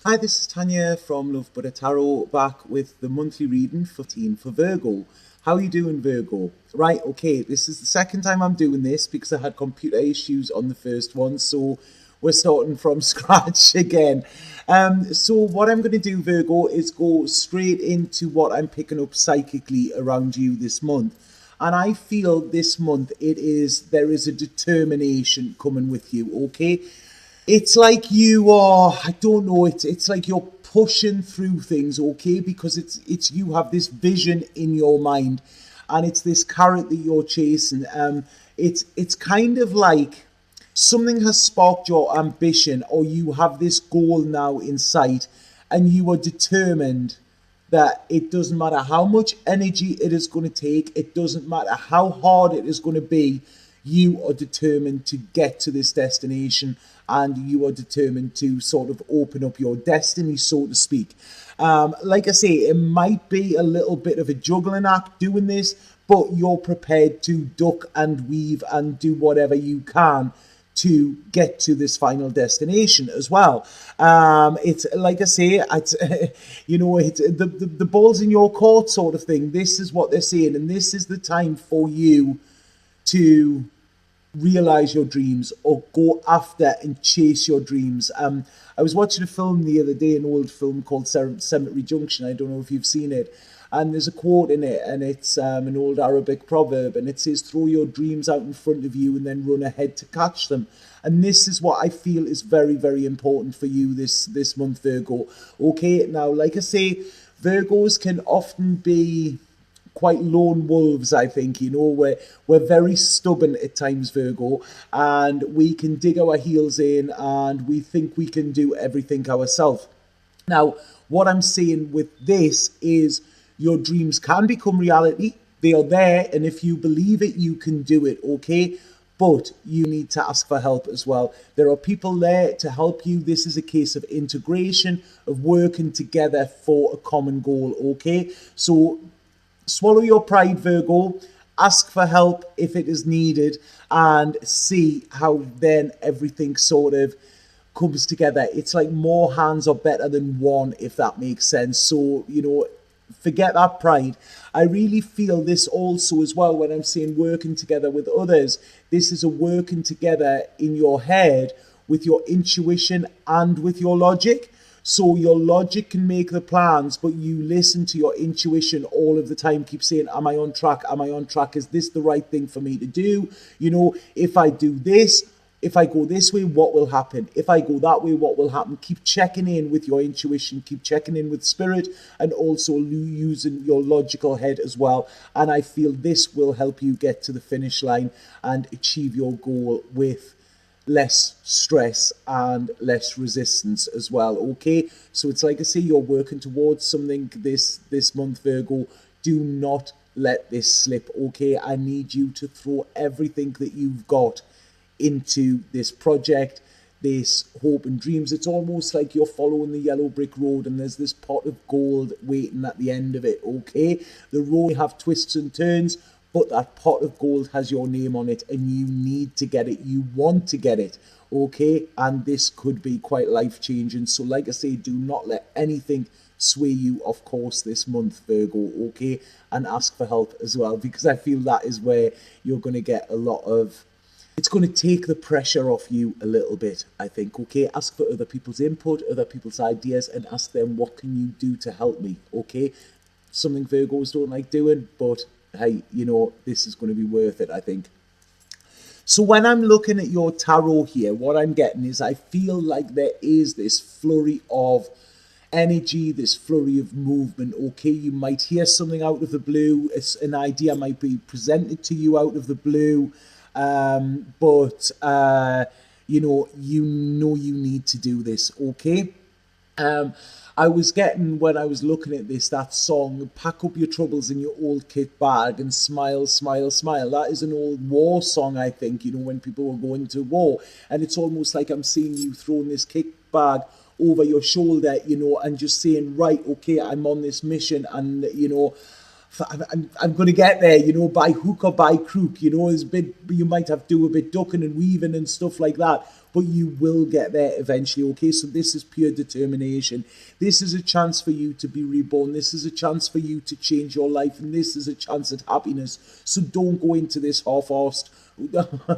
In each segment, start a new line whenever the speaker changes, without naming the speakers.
Hi, this is Tanya from Love But a Tarot, back with the monthly reading for Virgo. How are you doing, Virgo? Right, okay, this is the second time I'm doing this because I had computer issues on the first one, so we're starting from scratch again. So what I'm going to do, Virgo, is go straight into what I'm picking up psychically around you this month. And I feel this month there is a determination coming with you, okay? It's like you are, I don't know, it's like you're pushing through things, okay? Because it's you have this vision in your mind, and it's this carrot that you're chasing. It's kind of like something has sparked your ambition, or you have this goal now in sight, and you are determined that it doesn't matter how much energy it is going to take, it doesn't matter how hard it is going to be, you are determined to get to this destination, and you are determined to sort of open up your destiny, so to speak. Like I say, it might be a little bit of a juggling act doing this, but you're prepared to duck and weave and do whatever you can to get to this final destination as well. It's like I say, it's it's the ball's in your court sort of thing. This is what they're saying, and this is the time for you to realize your dreams or go after and chase your dreams. I was watching a film the other day, an old film called Cemetery Junction. I don't know if you've seen it. And there's a quote in it, and it's an old Arabic proverb, and it says, throw your dreams out in front of you and then run ahead to catch them. And this is what I feel is very, very important for you this month, Virgo. Okay, now, like I say, Virgos can often be quite lone wolves, I think. We're very stubborn at times, Virgo, and we can dig our heels in and we think we can do everything ourselves. Now, what I'm saying with this is your dreams can become reality. They are there, and if you believe it, you can do it, okay? But you need to ask for help as well. There are people there to help you. This is a case of integration, of working together for a common goal, okay? So swallow your pride, Virgo. Ask for help if it is needed, and see how then everything sort of comes together. It's like more hands are better than one, if that makes sense. So, forget that pride. I really feel this also as well when I'm saying working together with others. This is a working together in your head with your intuition and with your logic. So your logic can make the plans, but you listen to your intuition all of the time. Keep saying, am I on track? Am I on track? Is this the right thing for me to do? If I do this, if I go this way, what will happen? If I go that way, what will happen? Keep checking in with your intuition, keep checking in with spirit, and also using your logical head as well. And I feel this will help you get to the finish line and achieve your goal with less stress and less resistance as well, okay? So it's like I say, you're working towards something this month, Virgo. Do not let this slip, okay? I need you to throw everything that you've got into this project, this hope and dreams. It's almost like you're following the yellow brick road and there's this pot of gold waiting at the end of it, okay? The road may have twists and turns, but that pot of gold has your name on it, and you need to get it. You want to get it, okay? And this could be quite life-changing. So like I say, do not let anything sway you off course this month, Virgo, okay? And ask for help as well, because I feel that is where you're going to get a lot of... It's going to take the pressure off you a little bit, I think, okay? Ask for other people's input, other people's ideas, and ask them, what can you do to help me, okay? Something Virgos don't like doing, but hey, this is going to be worth it, I think. So when I'm looking at your tarot here, what I'm getting is I feel like there is this flurry of energy, this flurry of movement, okay? You might hear something out of the blue. An idea might be presented to you out of the blue. But you need to do this, okay? I was getting, when I was looking at this, that song, pack up your troubles in your old kit bag and smile, smile, smile. That is an old war song, I think, when people were going to war. And it's almost like I'm seeing you throwing this kit bag over your shoulder, and just saying, right, okay, I'm on this mission, and, I'm going to get there, by hook or by crook, it's a bit, you might have to do a bit ducking and weaving and stuff like that, but you will get there eventually, okay? So this is pure determination. This is a chance for you to be reborn. This is a chance for you to change your life, and this is a chance at happiness. So don't go into this half-arsed.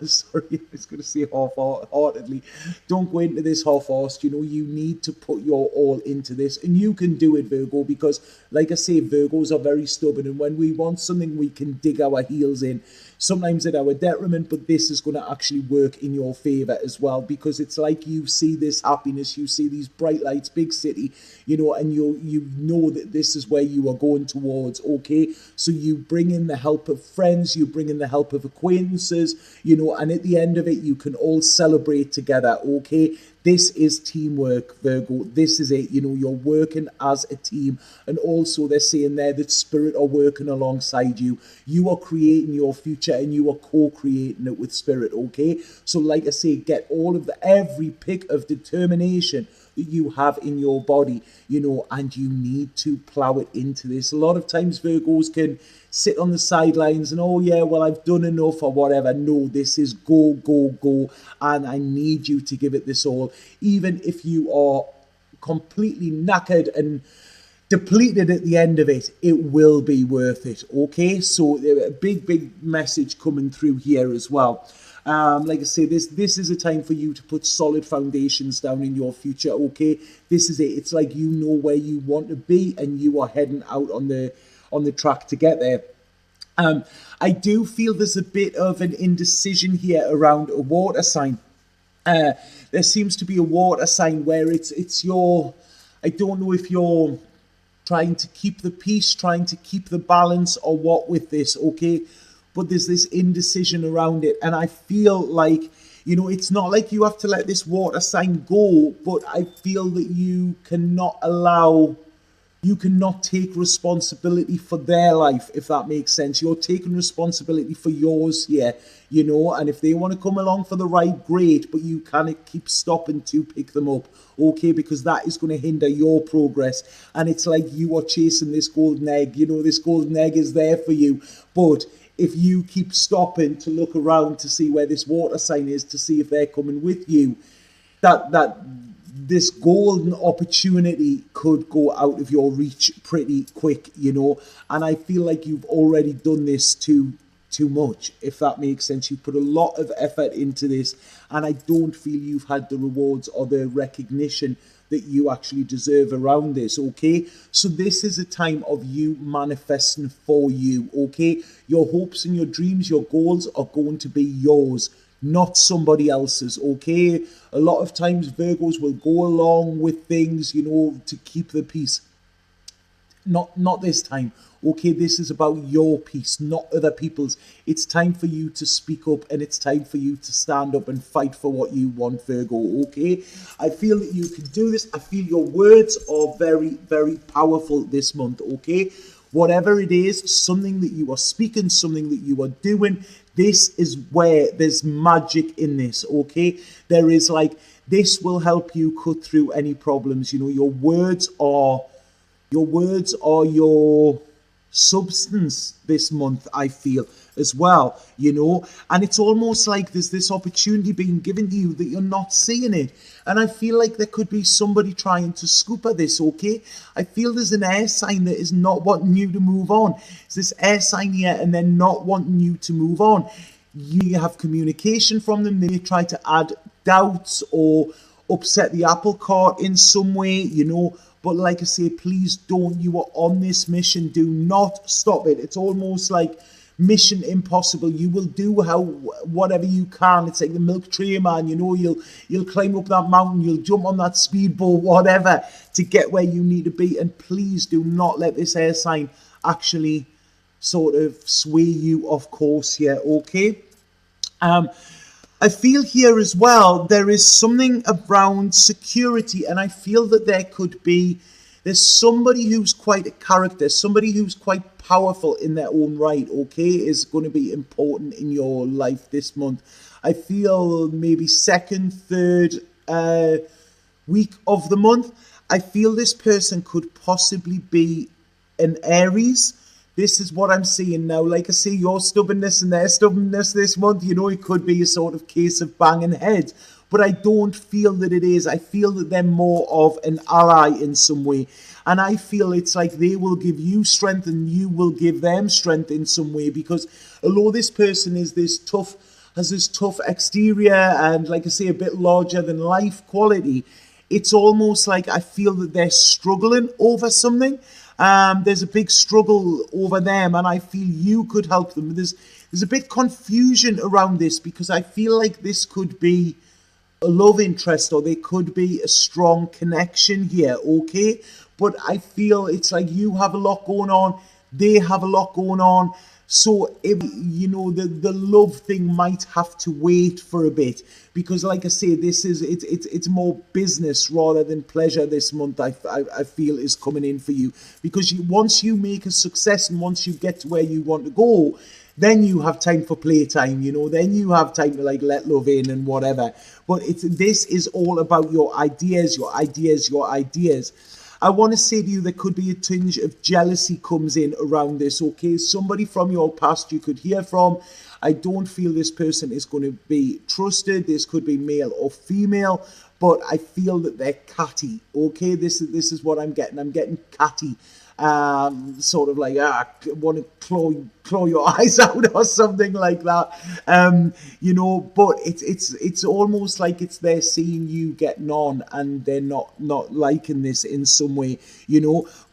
Sorry, I was going to say half-heartedly. Don't go into this half-arsed. You need to put your all into this, and you can do it, Virgo, because, like I say, Virgos are very stubborn, and when we want something, we can dig our heels in, sometimes at our detriment, but this is going to actually work in your favor as well, because it's like you see this happiness, you see these bright lights, big city, and you know that this is where you are going towards, okay? So you bring in the help of friends, you bring in the help of acquaintances, and at the end of it, you can all celebrate together, okay? This is teamwork, Virgo. This is it. You're working as a team. And also they're saying there that spirit are working alongside you. You are creating your future and you are co-creating it with spirit, okay? So like I say, get every pick of determination that you have in your body, and you need to plow it into this. A lot of times Virgos can sit on the sidelines and, oh yeah, well, I've done enough or whatever. No, this is go, go, go. And I need you to give it this all. Even if you are completely knackered and depleted at the end of it, it will be worth it, okay? So a big message coming through here as well. Like I say, this is a time for you to put solid foundations down in your future, okay? This is it. It's like you know where you want to be and you are heading out on the track to get there. I do feel there's a bit of an indecision here around a water sign. There seems to be a water sign where it's your, I don't know if you're trying to keep the peace, trying to keep the balance or what with this, okay? But there's this indecision around it. And I feel like, it's not like you have to let this water sign go, but I feel that you cannot take responsibility for their life, if that makes sense. You're taking responsibility for yours here, and if they want to come along for the ride, great, but you can't keep stopping to pick them up, okay, because that is going to hinder your progress. And it's like you are chasing this golden egg, this golden egg is there for you, but if you keep stopping to look around to see where this water sign is, to see if they're coming with you, that this golden opportunity could go out of your reach pretty quick, and I feel like you've already done this too much, if that makes sense. You put a lot of effort into this, and I don't feel you've had the rewards or the recognition that you actually deserve around this, okay? So this is a time of you manifesting for you, okay? Your hopes and your dreams, your goals are going to be yours, not somebody else's, okay? A lot of times Virgos will go along with things, to keep the peace. Not this time, okay? This is about your peace, not other people's. It's time for you to speak up, and it's time for you to stand up and fight for what you want, Virgo, okay? I feel that you can do this. I feel your words are very, very powerful this month, okay? Whatever it is, something that you are speaking, something that you are doing, this is where there's magic in this, okay? There is this will help you cut through any problems. Your words are your substance this month, I feel, as well, and it's almost like there's this opportunity being given to you that you're not seeing it. And I feel like there could be somebody trying to scoop at this, okay? I feel there's an air sign that is not wanting you to move on. It's this air sign here, and they're not wanting you to move on. You have communication from them. They try to add doubts or upset the apple cart in some way, But like I say, please don't. You are on this mission. Do not stop it. It's almost like mission impossible. You will do whatever you can. It's like the milk tray man, you'll climb up that mountain, you'll jump on that speedboat, whatever, to get where you need to be. And please do not let this air sign actually sort of sway you off course here, okay? I feel here as well, there is something around security, and I feel that there's somebody who's quite a character, somebody who's quite powerful in their own right, okay, is going to be important in your life this month. I feel maybe second, third week of the month, I feel this person could possibly be an Aries. This is what I'm seeing now. Like I say, your stubbornness and their stubbornness this month, it could be a sort of case of banging heads. but I don't feel that it is. I feel that they're more of an ally in some way. And I feel it's like they will give you strength and you will give them strength in some way, because although this person is has this tough exterior and, like I say, a bit larger than life quality, it's almost like I feel that they're struggling over something. There's a big struggle over them, and I feel you could help them. There's a bit confusion around this, because I feel like this could be a love interest, or there could be a strong connection here, okay? But I feel it's like you have a lot going on, they have a lot going on. So, the love thing might have to wait for a bit, because, like I say, it's more business rather than pleasure this month. I feel is coming in for you, because once you make a success and once you get to where you want to go, then you have time for playtime. Then you have time to like let love in and whatever. But this is all about your ideas, your ideas, your ideas. I want to say to you, there could be a tinge of jealousy comes in around this, okay? Somebody from your past you could hear from. I don't feel this person is going to be trusted. This could be male or female, but I feel that they're catty, okay? This is what I'm getting. I'm getting catty. Sort of like, want to claw your eyes out or something like that. But it's almost like it's they're seeing you getting on and they're not liking this in some way,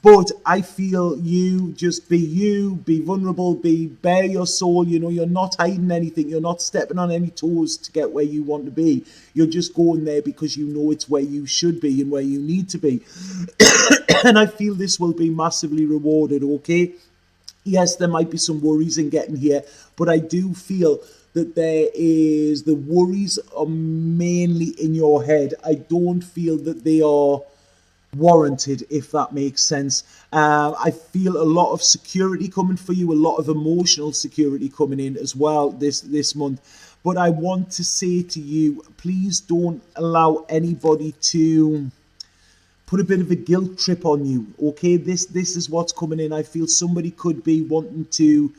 But I feel you just be vulnerable, bare your soul, you're not hiding anything, you're not stepping on any toes to get where you want to be. You're just going there because you know it's where you should be and where you need to be. And I feel this will be massively rewarded, okay? Yes, there might be some worries in getting here, but I do feel that the worries are mainly in your head. I don't feel that they are warranted, if that makes sense. I feel a lot of security coming for you, a lot of emotional security coming in as well this month. But I want to say to you, please don't allow anybody to put a bit of a guilt trip on you, okay? This is what's coming in. I feel somebody could be wanting to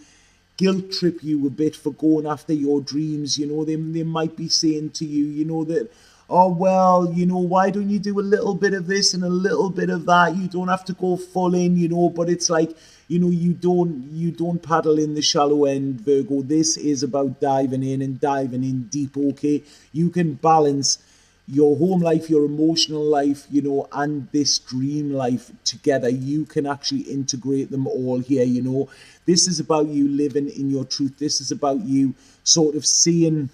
guilt trip you a bit for going after your dreams. They might be saying to you, that, oh, well, why don't you do a little bit of this and a little bit of that? You don't have to go full in, but it's like, you don't paddle in the shallow end, Virgo. This is about diving in and diving in deep, okay? You can balance your home life, your emotional life, and this dream life together. You can actually integrate them all here, This is about you living in your truth. This is about you sort of seeing,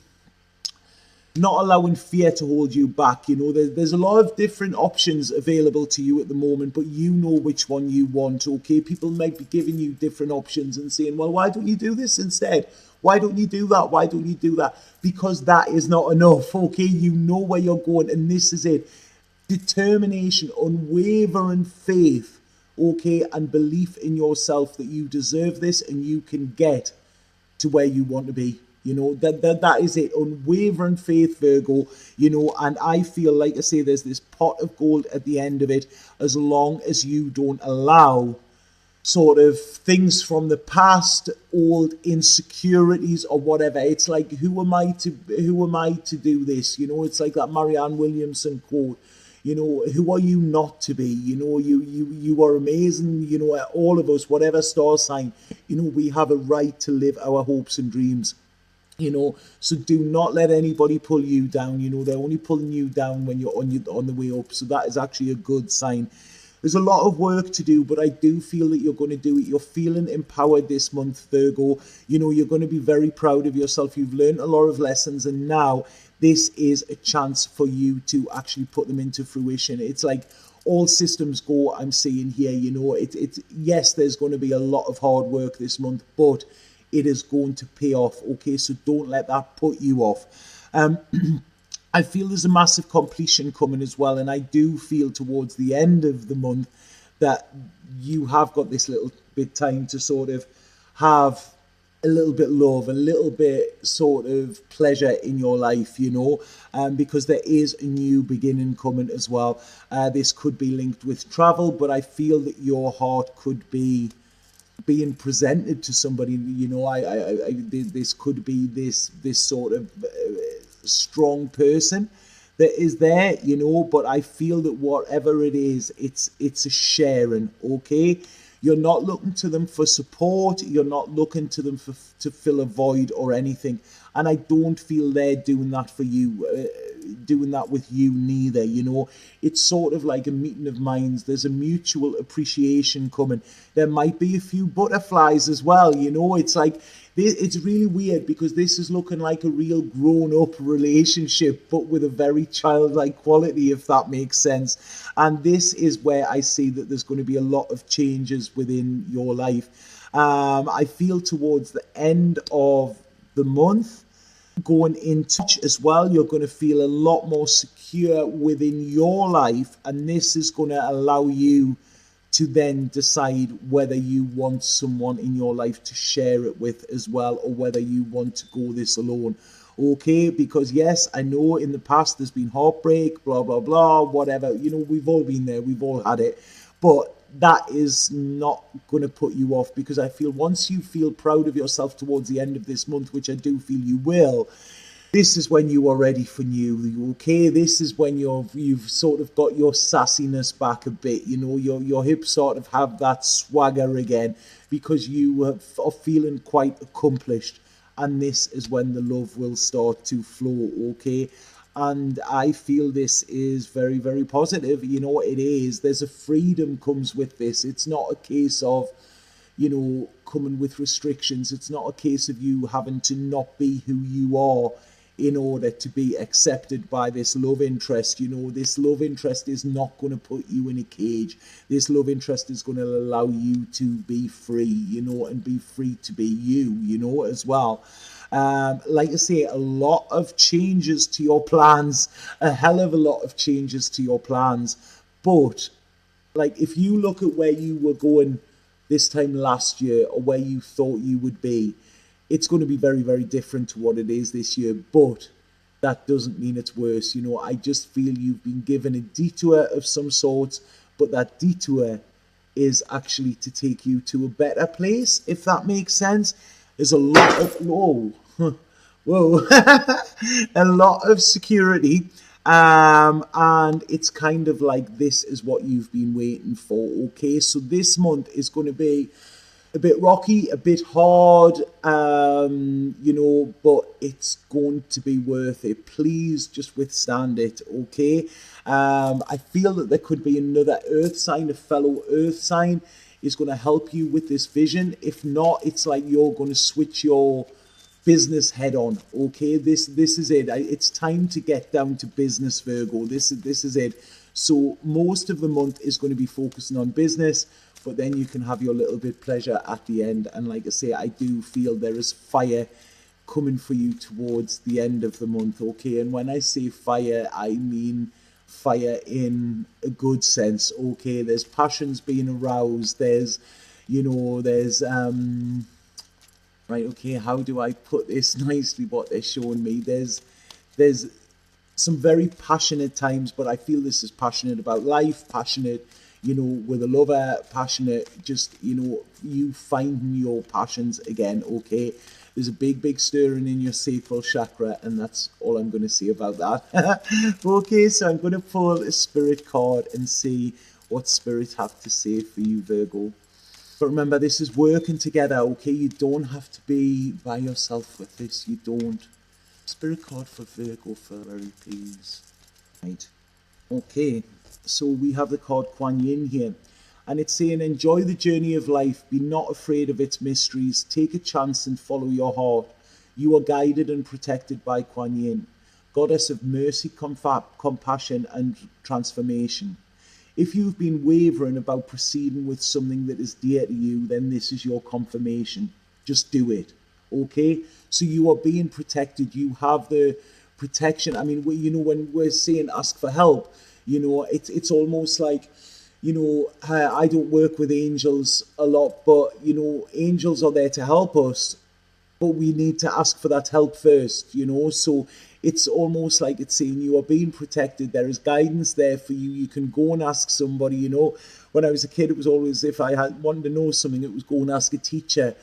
not allowing fear to hold you back. There's a lot of different options available to you at the moment, but you know which one you want, okay? People might be giving you different options and saying, well, why don't you do this instead? Why don't you do that? Why don't you do that? Because that is not enough, okay? You know where you're going, and this is it. Determination, unwavering faith, okay, and belief in yourself that you deserve this and you can get to where you want to be. That is it. Unwavering faith, Virgo, and I feel, like I say, there's this pot of gold at the end of it, as long as you don't allow sort of things from the past, old insecurities or whatever. It's like, who am I to do this? It's like that Marianne Williamson quote. Who are you not to be? You are amazing. All of us, whatever star sign, we have a right to live our hopes and dreams. So do not let anybody pull you down. They're only pulling you down when you're on the way up. So that is actually a good sign. There's a lot of work to do, but I do feel that you're going to do it. You're feeling empowered this month, Virgo. You're going to be very proud of yourself. You've learned a lot of lessons, and now this is a chance for you to actually put them into fruition. It's like all systems go, I'm seeing here. It's yes, there's going to be a lot of hard work this month, but it is going to pay off, okay? So don't let that put you off. I feel there's a massive completion coming as well, and I do feel towards the end of the month that you have got this little bit time to sort of have a little bit love, a little bit sort of pleasure in your life, because there is a new beginning coming as well. This could be linked with travel, but I feel that your heart could be being presented to somebody. This could be this sort of strong person that is there, but I feel that whatever it is, it's a sharing, okay? You're not looking to them for support. You're not looking to them to fill a void or anything. And I don't feel they're doing that for you, doing that with you neither. It's sort of like a meeting of minds. There's a mutual appreciation coming. There might be a few butterflies as well. It's like, it's really weird because this is looking like a real grown-up relationship, but with a very childlike quality, if that makes sense. And this is where I see that there's going to be a lot of changes within your life. I feel towards the end of the month, going in touch as well, you're going to feel a lot more secure within your life, and this is going to allow you to then decide whether you want someone in your life to share it with as well, or whether you want to go this alone. Okay, because yes, I know in the past there's been heartbreak, blah, blah, blah, whatever. We've all been there, we've all had it. But that is not going to put you off, because I feel once you feel proud of yourself towards the end of this month, which I do feel you will, this is when you are ready for new, okay? This is when you've sort of got your sassiness back a bit, your hips sort of have that swagger again, because you are feeling quite accomplished, and this is when the love will start to flow, okay? And I feel this is very, very positive. It is. There's a freedom comes with this. It's not a case of, coming with restrictions. It's not a case of you having to not be who you are in order to be accepted by this love interest. This love interest is not going to put you in a cage. This love interest is going to allow you to be free, and be free to be you, as well. Like I say, a lot of changes to your plans, a hell of a lot of changes to your plans. But like, if you look at where you were going this time last year, or where you thought you would be, it's going to be very, very different to what it is this year. But that doesn't mean it's worse. I just feel you've been given a detour of some sort, but that detour is actually to take you to a better place, if that makes sense. There's a lot of whoa, a lot of security, and it's kind of like, this is what you've been waiting for. Okay, so this month is going to be a bit rocky, a bit hard, but it's going to be worth it. Please just withstand it, okay? I feel that there could be another earth sign, a fellow earth sign is going to help you with this vision. If not, it's like you're going to switch your business head on, okay? This is it. It's time to get down to business, Virgo. This is it. So most of the month is going to be focusing on business, but then you can have your little bit pleasure at the end. And like I say, I do feel there is fire coming for you towards the end of the month, okay? And when I say fire, I mean fire in a good sense, okay? There's passions being aroused. There's right, okay, how do I put this nicely, what they're showing me? There's some very passionate times, but I feel this is passionate about life, passionate, with a lover, passionate, just, you finding your passions again, okay? There's a big stirring in your sacral chakra, and that's all I'm going to say about that. Okay, so I'm going to pull a spirit card and see what spirits have to say for you, Virgo. But remember, this is working together, okay? You don't have to be by yourself with this. You don't. Spirit card for Virgo, Ferrari, please. Right. Okay. So we have the card Kuan Yin here. And it's saying, enjoy the journey of life. Be not afraid of its mysteries. Take a chance and follow your heart. You are guided and protected by Kuan Yin, goddess of mercy, compassion, and transformation. If you've been wavering about proceeding with something that is dear to you, then this is your confirmation. Just do it, okay? So you are being protected. You have the protection. I mean, when we're saying ask for help, it's almost like, I don't work with angels a lot, but, angels are there to help us, but we need to ask for that help first, so it's almost like it's saying you are being protected. There is guidance there for you. You can go and ask somebody, When I was a kid, it was always, if I wanted to know something, it was go and ask a teacher,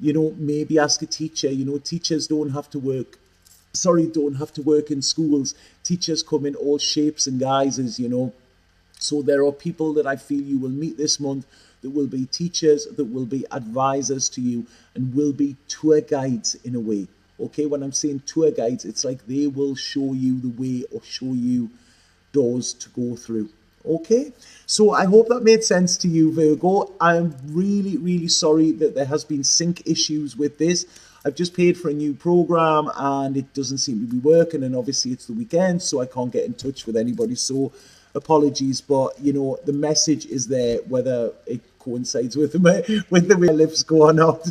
maybe ask a teacher. Teachers don't have to work don't have to work in schools. Teachers come in all shapes and guises, you know. So there are people that I feel you will meet this month that will be teachers, that will be advisors to you, and will be tour guides in a way. Okay, when I'm saying tour guides, it's like they will show you the way or show you doors to go through. Okay, so I hope that made sense to you, Virgo. I'm really, really sorry that there has been sync issues with this. I've just paid for a new program and it doesn't seem to be working, and obviously it's the weekend, so I can't get in touch with anybody. So apologies, but you know the message is there, whether it coincides with the way lives go or not.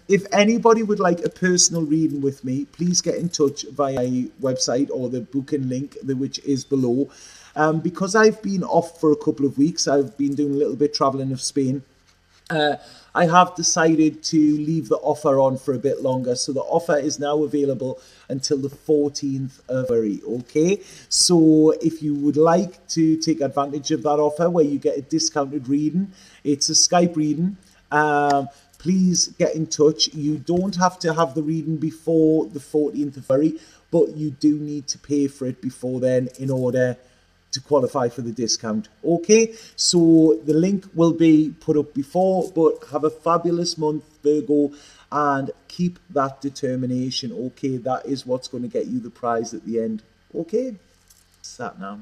If anybody would like a personal reading with me, please get in touch via my website or the booking link, which is below. Because I've been off for a couple of weeks, I've been doing a little bit traveling of Spain. I have decided to leave the offer on for a bit longer. So the offer is now available until the 14th of February. Okay. So if you would like to take advantage of that offer where you get a discounted reading, it's a Skype reading. Please get in touch. You don't have to have the reading before the 14th of February, but you do need to pay for it before then in order to qualify for the discount. Okay, so the link will be put up before, but have a fabulous month, Virgo, and keep that determination. Okay, that is what's going to get you the prize at the end. Okay, sat now.